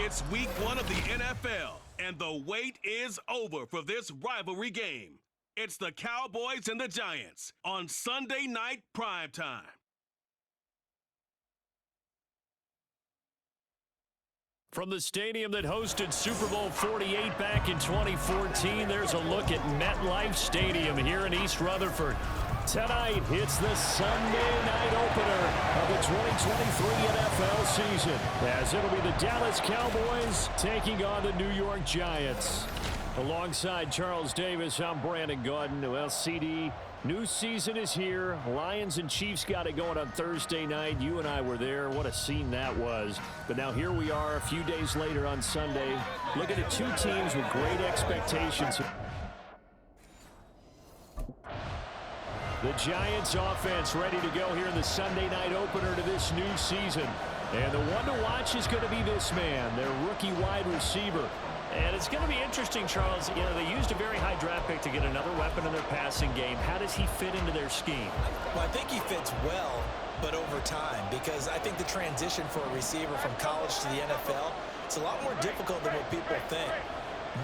It's week 1 of the NFL, and the wait is over for this rivalry game. It's the Cowboys and the Giants on Sunday night primetime. From the stadium that hosted Super Bowl 48 back in 2014, there's a look at MetLife Stadium here in East Rutherford. Tonight, it's the Sunday night opener of the 2023 NFL season, as it'll be the Dallas Cowboys taking on the New York Giants. Alongside Charles Davis, I'm Brandon Gaudin. Well, CD, new season is here. Lions and Chiefs got it going on Thursday night. You and I were there. What a scene that was. But now here we are a few days later on Sunday, looking at two teams with great expectations. The Giants offense ready to go here in the Sunday night opener to this new season. And the one to watch is going to be this man, their rookie wide receiver. And it's going to be interesting, Charles. You know, they used a very high draft pick to get another weapon in their passing game. How does he fit into their scheme? Well, I think he fits well, but over time, because I think the transition for a receiver from college to the NFL, it's a lot more difficult than what people think.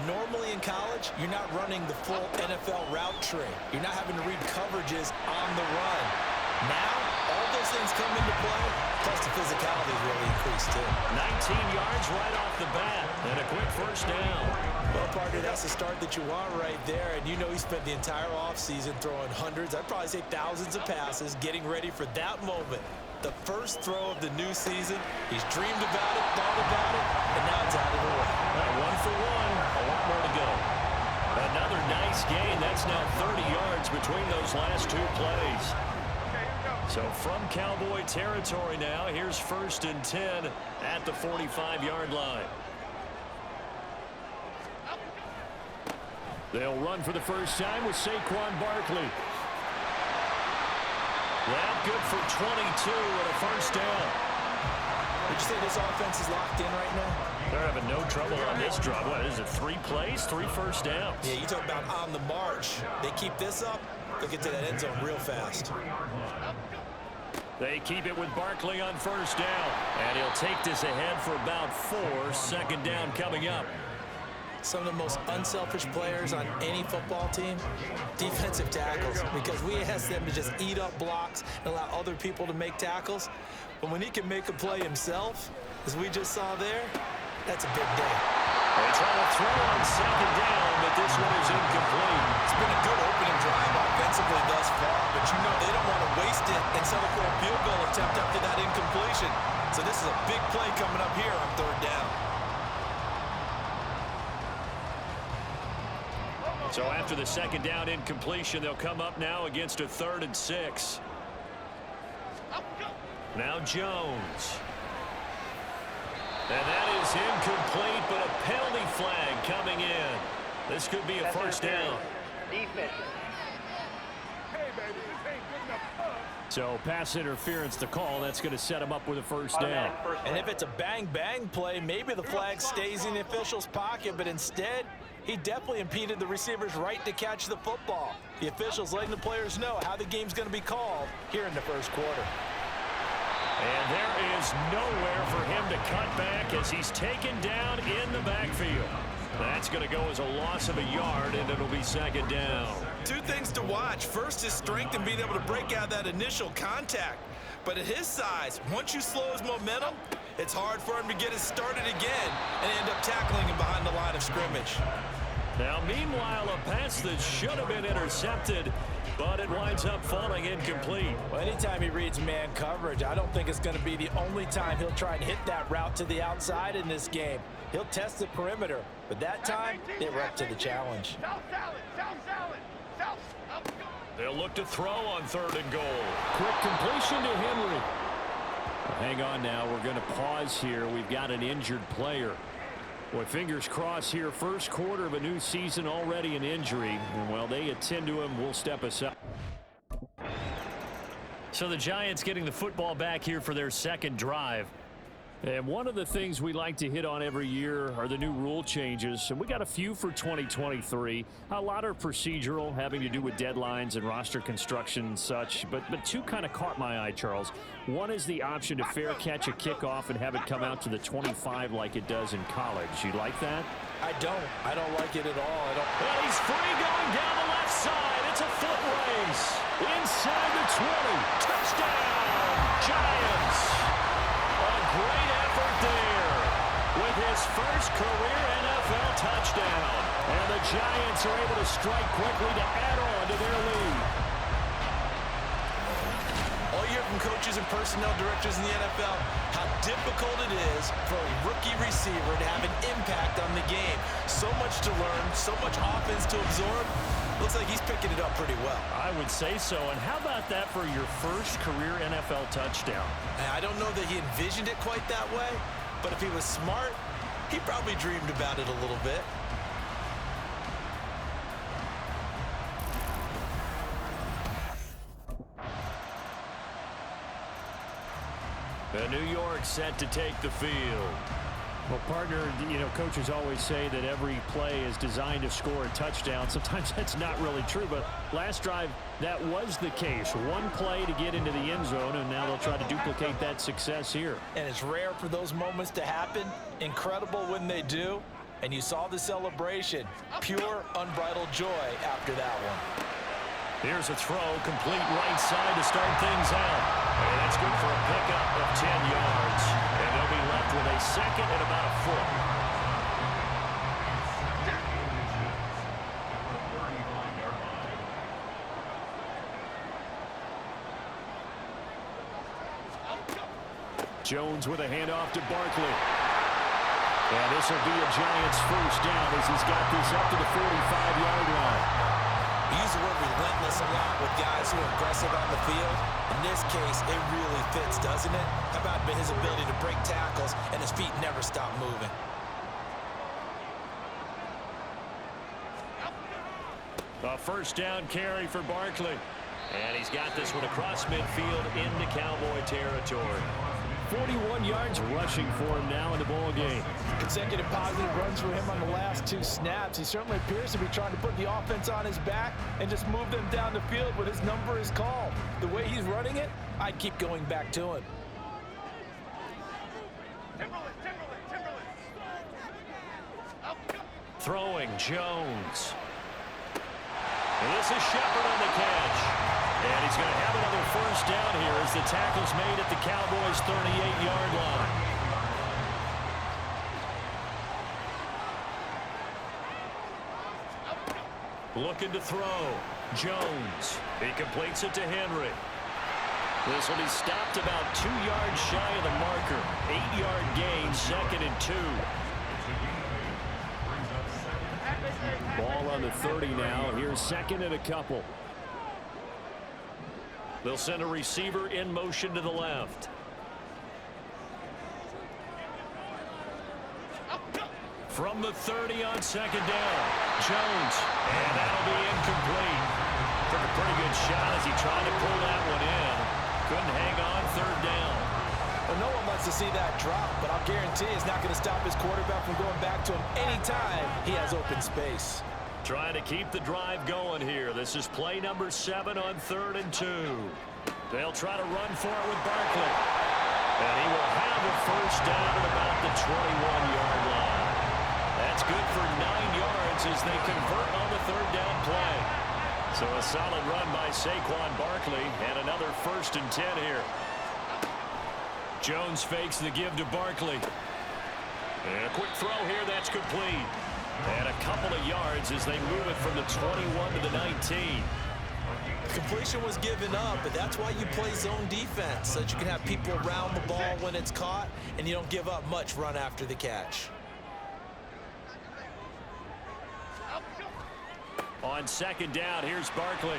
Normally in college, you're not running the full NFL route tree. You're not having to read coverages on the run. Now, all those things come into play, plus the physicality is really increased too. 19 yards right off the bat, and a quick first down. Well, partner, that's the start that you want right there, and you know he spent the entire offseason throwing hundreds, I'd probably say thousands of passes, getting ready for that moment. The first throw of the new season, he's dreamed about it, thought about it, and now it's out of the way. One for one, a lot more to go. Another nice gain. That's now 30 yards between those last two plays. So from Cowboy territory now, here's 1st and 10 at the 45-yard line. They'll run for the first time with Saquon Barkley. That good for 22 and a first down. Would you say this offense is locked in right now? They're having no trouble on this drive. What is it, 3 plays, 3 first downs? Yeah, you talk about on the march. They keep this up, they'll get to that end zone real fast. They keep it with Barkley on first down. And he'll take this ahead for about 4. 2nd down coming up. Some of the most unselfish players on any football team, defensive tackles, because we ask them to just eat up blocks and allow other people to make tackles. But when he can make a play himself, as we just saw there, that's a big day. They try to throw on 2nd down, but this one is incomplete. It's been a good opening drive offensively thus far, but you know they don't want to waste it and settle for a field goal attempt after that incompletion. So this is a big play coming up here on 3rd down. So after the 2nd down incompletion, they'll come up now against a 3rd and 6. Now Jones. And that is incomplete, but a penalty flag coming in. This could be a first down. Defense. So pass interference to call. That's going to set him up with a first down. And if it's a bang-bang play, maybe the flag stays in the official's pocket, but instead, he definitely impeded the receiver's right to catch the football. The officials letting the players know how the game's going to be called here in the first quarter. And there is nowhere for him to cut back as he's taken down in the backfield. That's going to go as a loss of a yard, and it'll be 2nd down. 2 things to watch. First, his strength and being able to break out that initial contact. But at his size, once you slow his momentum, it's hard for him to get it started again and end up tackling him behind the line of scrimmage. Now, meanwhile, a pass that should have been intercepted, but it winds up falling incomplete. Well, anytime he reads man coverage, I don't think it's going to be the only time he'll try and hit that route to the outside in this game. He'll test the perimeter, but that time, they were up to the challenge. They'll look to throw on 3rd and goal. Quick completion to Henry. Hang on now. We're going to pause here. We've got an injured player. Boy, fingers crossed here. First quarter of a new season, already an injury. And while they attend to him, we'll step aside. So the Giants getting the football back here for their 2nd drive. And one of the things we like to hit on every year are the new rule changes, and we got a few for 2023. A lot are procedural, having to do with deadlines and roster construction and such, but two kind of caught my eye, Charles. One is the option to fair catch a kickoff and have it come out to the 25 like it does in college. You like that? I don't like it at all. Well, he's free going down the left side. It's a foot race. Inside the 20. Touchdown, Giants. A great effort there with his first career NFL touchdown. And the Giants are able to strike quickly to add on to their lead. All you hear from coaches and personnel directors in the NFL, how difficult it is for a rookie receiver to have an impact on the game. So much to learn, so much offense to absorb. Looks like he's picking it up pretty well. I would say so. And how about that for your first career NFL touchdown? I don't know that he envisioned it quite that way, but if he was smart, he probably dreamed about it a little bit. New York set to take the field. Well, partner, you know, coaches always say that every play is designed to score a touchdown. Sometimes that's not really true, but last drive, that was the case. One play to get into the end zone, and now they'll try to duplicate that success here. And it's rare for those moments to happen. Incredible when they do. And you saw the celebration. Pure, unbridled joy after that one. Here's a throw, complete right side to start things out. And that's good for a pickup of 10 yards. And they'll be left with a second and about a foot. Jones with a handoff to Barkley. And this will be a Giants first down as he's got this up to the 45-yard line. We use the word relentless a lot with guys who are aggressive on the field. In this case, it really fits, doesn't it? How about his ability to break tackles and his feet never stop moving? A first down carry for Barkley. And he's got this one across midfield into Cowboy territory. 41 yards rushing for him now in the ball game. Consecutive positive runs for him on the last two snaps. He certainly appears to be trying to put the offense on his back and just move them down the field when his number is called. The way he's running it, I'd keep going back to him. Throwing Jones. And this is Shepard on the catch. And he's going to have another first down here as the tackle's made at the Cowboys' 38-yard line. Looking to throw. Jones. He completes it to Henry. This will be stopped about 2 yards shy of the marker. 8-yard gain, 2nd and 2. Ball on the 30 now. Here's 2nd and a couple. They'll send a receiver in motion to the left. From the 30 on 2nd down. Jones. And that'll be incomplete. Took a pretty good shot as he tried to pull that one in. Couldn't hang on 3rd down. Well, no one wants to see that drop, but I'll guarantee it's not going to stop his quarterback from going back to him anytime he has open space. Trying to keep the drive going here. This is play number 7 on 3rd and 2. They'll try to run for it with Barkley. And he will have a first down at about the 21-yard line. That's good for 9 yards as they convert on the 3rd down play. So a solid run by Saquon Barkley and another 1st and 10 here. Jones fakes the give to Barkley. And a quick throw here, that's complete. And a couple of yards as they move it from the 21 to the 19. Completion was given up, but that's why you play zone defense, so that you can have people around the ball when it's caught, and you don't give up much run after the catch. On 2nd down, here's Barkley.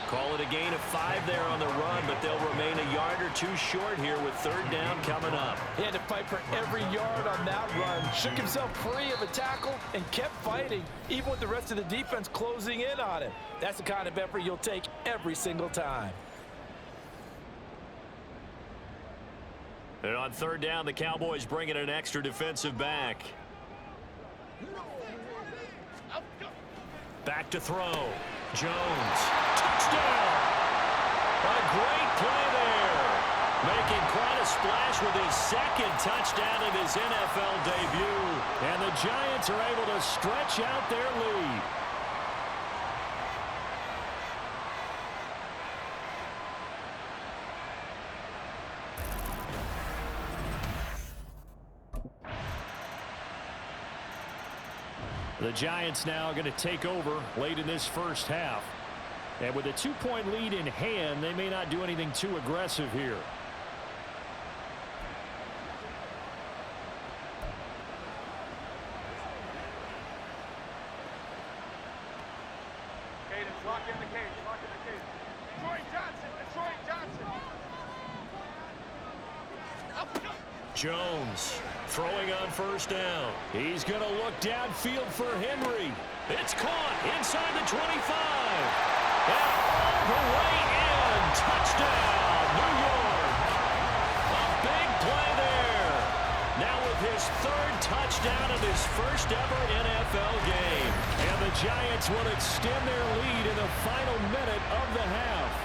Call it a gain of 5 there on the run, but they'll remain a yard or 2 short here with 3rd down coming up. He had to fight for every yard on that run. Shook himself free of a tackle and kept fighting, even with the rest of the defense closing in on him. That's the kind of effort you'll take every single time. And on third down, the Cowboys bring in an extra defensive back. Back to throw. Jones. Touchdown! A great play there. Making quite a splash with his second touchdown in his NFL debut. And the Giants are able to stretch out their lead. The Giants now are going to take over late in this first half. And with a 2-point lead in hand, they may not do anything too aggressive here. Lock in the cage, lock in the cage. Detroit Johnson. Jones throwing on first down. He's going to look downfield for Henry. It's caught inside the 25. And all the way in. Touchdown, New York. A big play there. Now with his third touchdown in his first ever NFL game. And the Giants will extend their lead in the final minute of the half.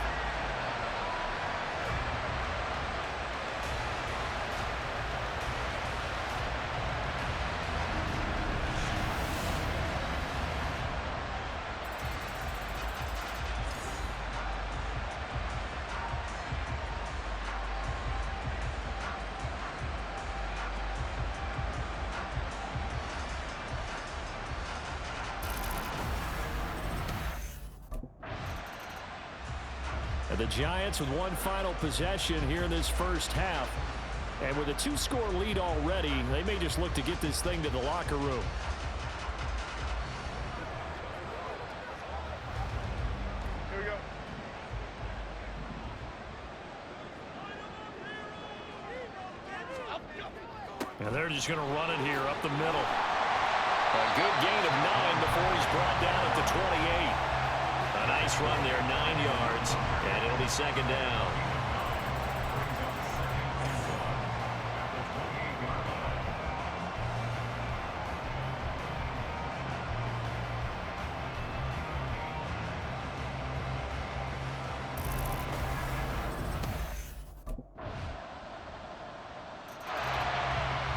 The Giants with one final possession here in this first half. And with a 2-score lead already, they may just look to get this thing to the locker room. Here we go. And they're just going to run it here up the middle. A good gain of 9 before he's brought down at the 28. A nice run there, 9 yards, and it'll be second down.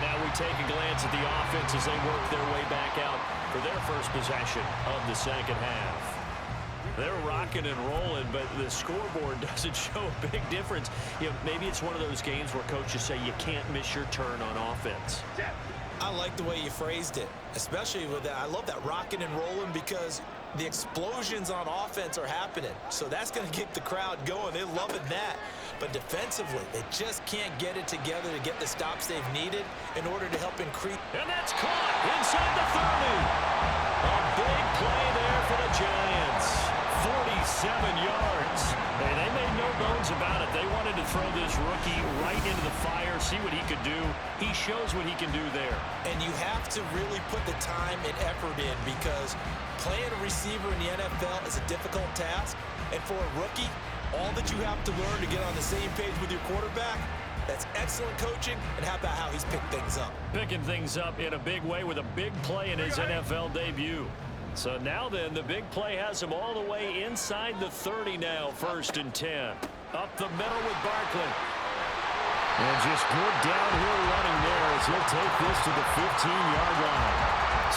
Now we take a glance at the offense as they work their way back out for their first possession of the second half. They're rocking and rolling, but the scoreboard doesn't show a big difference. You know, maybe it's one of those games where coaches say you can't miss your turn on offense. I like the way you phrased it, especially with that. I love that rocking and rolling because the explosions on offense are happening. So that's going to get the crowd going. They're loving that. But defensively, they just can't get it together to get the stops they've needed in order to help increase. And that's caught inside the 30. A big play there for the Giants. 47 yards. Hey, they made no bones about it. They wanted to throw this rookie right into the fire, see what he could do. He shows what he can do there. And you have to really put the time and effort in because playing a receiver in the NFL is a difficult task. And for a rookie, all that you have to learn to get on the same page with your quarterback, that's excellent coaching. And how about how he's picked things up? Picking things up in a big way with a big play in his NFL debut. So now then, the big play has him all the way inside the 30 now, 1st and 10. Up the middle with Barkley. And just good downhill running there as he'll take this to the 15-yard line.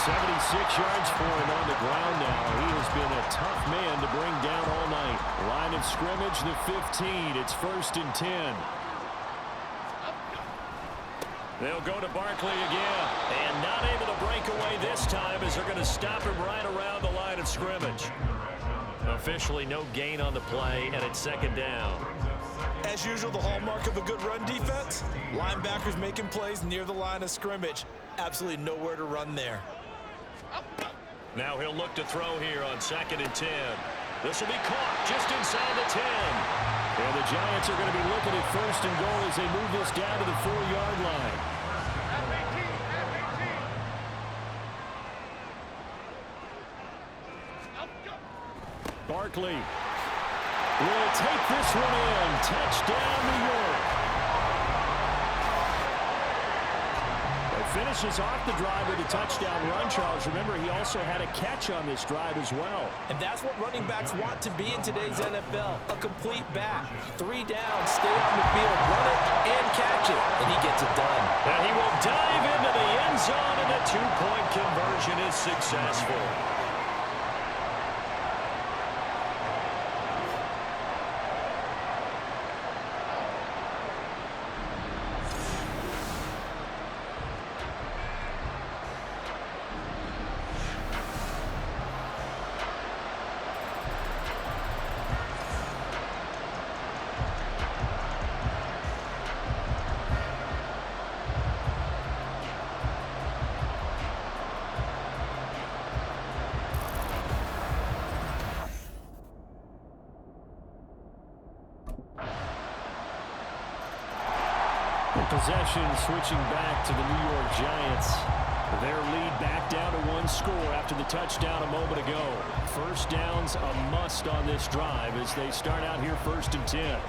76 yards for him on the ground now. He has been a tough man to bring down all night. Line of scrimmage, the 15. It's 1st and 10. They'll go to Barkley again. And not able to break away this time as they're going to stop him right around the line of scrimmage. Officially no gain on the play, and it's second down. As usual, the hallmark of a good run defense, linebackers making plays near the line of scrimmage. Absolutely nowhere to run there. Now he'll look to throw here on 2nd and 10. This will be caught just inside the 10. And the Giants are going to be looking at 1st and goal as they move this down to the 4-yard line. Barkley will take this one in. Touchdown, New York. finishes off the drive with a touchdown run, Charles. Remember, he also had a catch on this drive as well. And that's what running backs want to be in today's NFL, a complete back. 3 down, stay on the field, run it, and catch it, and he gets it done. And he will dive into the end zone, and the 2-point conversion is successful. Possession switching back to the New York Giants. Their lead back down to 1 score after the touchdown a moment ago. First down's a must on this drive as they start out here 1st and 10.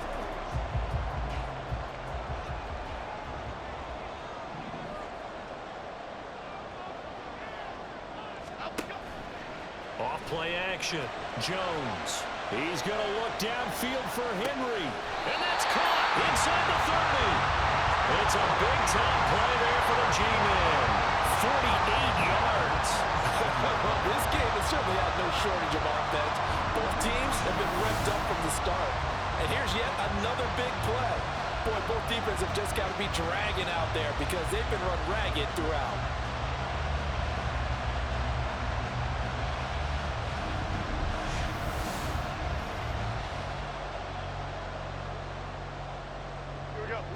Off play action. Jones. He's going to look downfield for Henry. And that's caught inside the 30. It's a big-time play there for the G-Man. 48 yards. This game has certainly had no shortage of offense. Both teams have been revved up from the start. And here's yet another big play. Boy, both defenses have just got to be dragging out there because they've been run ragged throughout.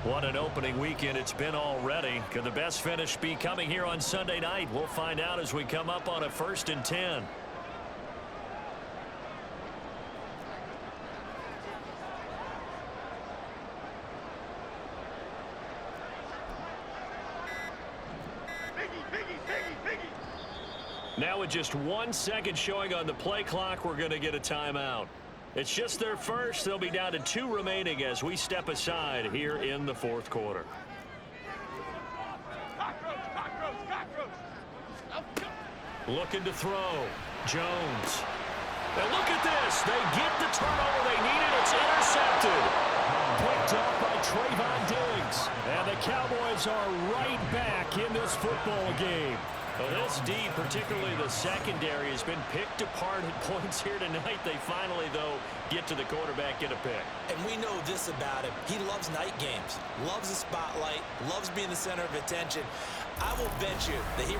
What an opening weekend it's been already. Could the best finish be coming here on Sunday night? We'll find out as we come up on a 1st and 10. Now with just 1 second showing on the play clock, we're going to get a timeout. It's just their first. They'll be down to 2 remaining as we step aside here in the 4th quarter. Looking to throw. Jones. And look at this. They get the turnover they needed. It's intercepted. Picked up by Trayvon Diggs. And the Cowboys are right back in this football game. Well, this D, particularly the secondary, has been picked apart at points here tonight. They finally, though, get to the quarterback, get a pick. And we know this about him. He loves night games, loves the spotlight, loves being the center of attention. I will bet you that he...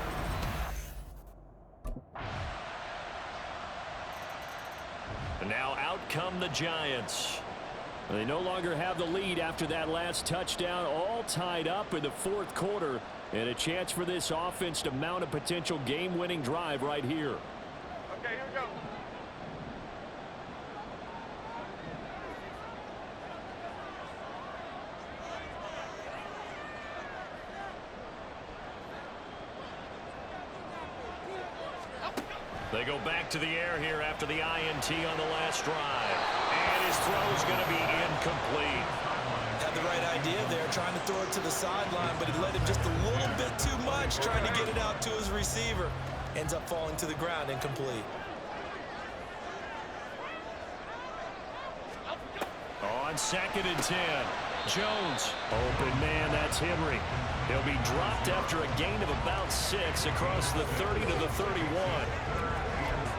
And now out come the Giants. They no longer have the lead after that last touchdown, all tied up in the 4th quarter. And a chance for this offense to mount a potential game-winning drive right here. Okay, here we go. They go back to the air here after the INT on the last drive. And his throw's going to be incomplete. Had the right idea there, trying to throw it to the sideline, but he let him just a little bit too much, trying to get it out to his receiver. Ends up falling to the ground, incomplete. On 2nd and 10, Jones. Open man, that's Henry. He'll be dropped after a gain of about 6 across the 30 to the 31.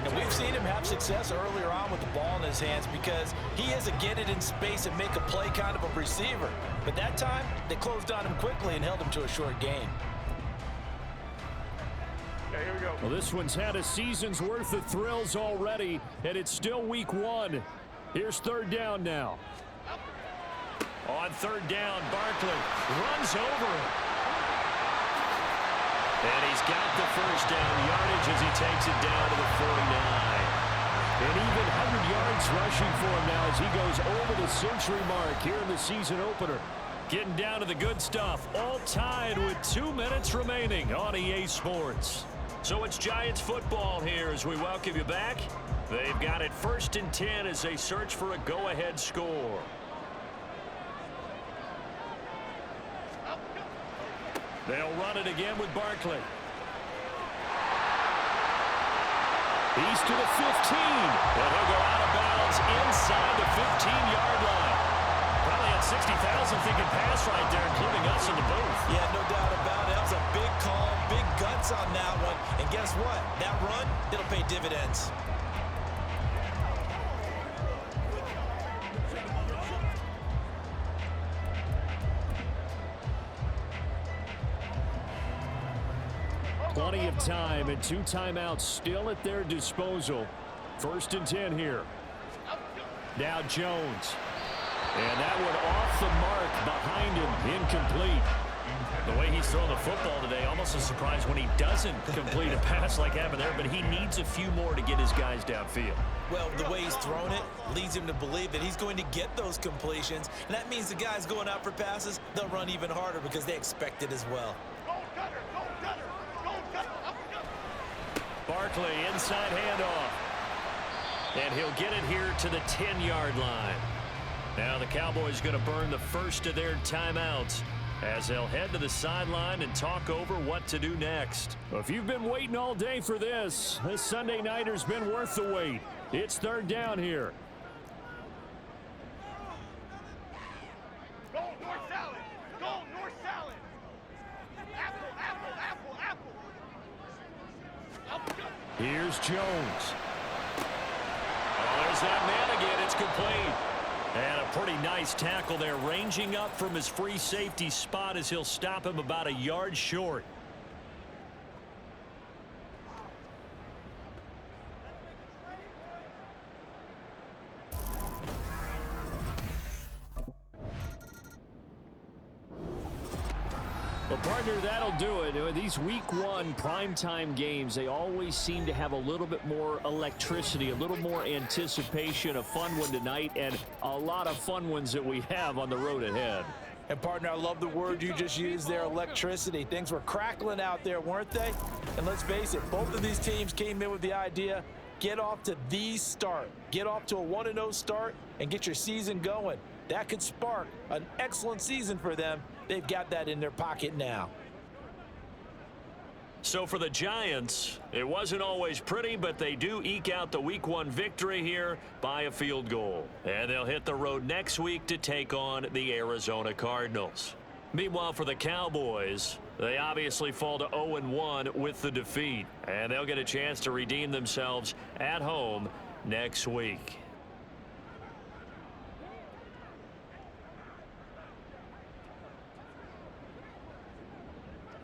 And we've seen him have success earlier on with the ball in his hands because he is a get it in space and make a play kind of a receiver. But that time, they closed on him quickly and held him to a short gain. Okay, here we go. Well, this one's had a season's worth of thrills already, and it's still week 1. Here's 3rd down now. On 3rd down, Barkley runs over him. And he's got the first down yardage as he takes it down to the 49. And even 100 yards rushing for him now as he goes over the century mark here in the season opener. Getting down to the good stuff, all tied with 2 minutes remaining on EA Sports. So it's Giants football here as we welcome you back. They've got it 1st and 10 as they search for a go-ahead score. They'll run it again with Barkley. He's to the 15. And he'll go out of bounds inside the 15-yard line. Probably had 60,000 thinking pass right there, including us in the booth. Yeah, no doubt about it. That was a big call, big guts on that one. And guess what? That run, it'll pay dividends. Plenty of time and 2 timeouts still at their disposal. 1st and 10 here. Now Jones. And that one off the mark behind him, incomplete. The way he's throwing the football today, almost a surprise when he doesn't complete a pass like happened there, but he needs a few more to get his guys downfield. Well, the way he's thrown it leads him to believe that he's going to get those completions, and that means the guys going out for passes, they'll run even harder because they expect it as well. Barkley, inside handoff. And he'll get it here to the 10-yard line. Now the Cowboys going to burn the first of their timeouts as they'll head to the sideline and talk over what to do next. If you've been waiting all day for this Sunday nighter's been worth the wait. It's 3rd down here. Go north salad. Go north salad. Apple, apple, apple, apple. Here's Jones. Oh, there's that man again. It's complete. And a pretty nice tackle there, ranging up from his free safety spot as he'll stop him about a yard short. Well, partner, that'll do it. These week 1 primetime games, they always seem to have a little bit more electricity, a little more anticipation. A fun one tonight, and a lot of fun ones that we have on the road ahead. And, partner, I love the word you just used there, electricity. Things were crackling out there, weren't they? And let's face it, both of these teams came in with the idea, get off to the start. Get off to a 1-0 start and get your season going. That could spark an excellent season for them. They've got that in their pocket now. So for the Giants, it wasn't always pretty, but they do eke out the week 1 victory here by a field goal. And they'll hit the road next week to take on the Arizona Cardinals. Meanwhile, for the Cowboys, they obviously fall to 0-1 with the defeat. And they'll get a chance to redeem themselves at home next week.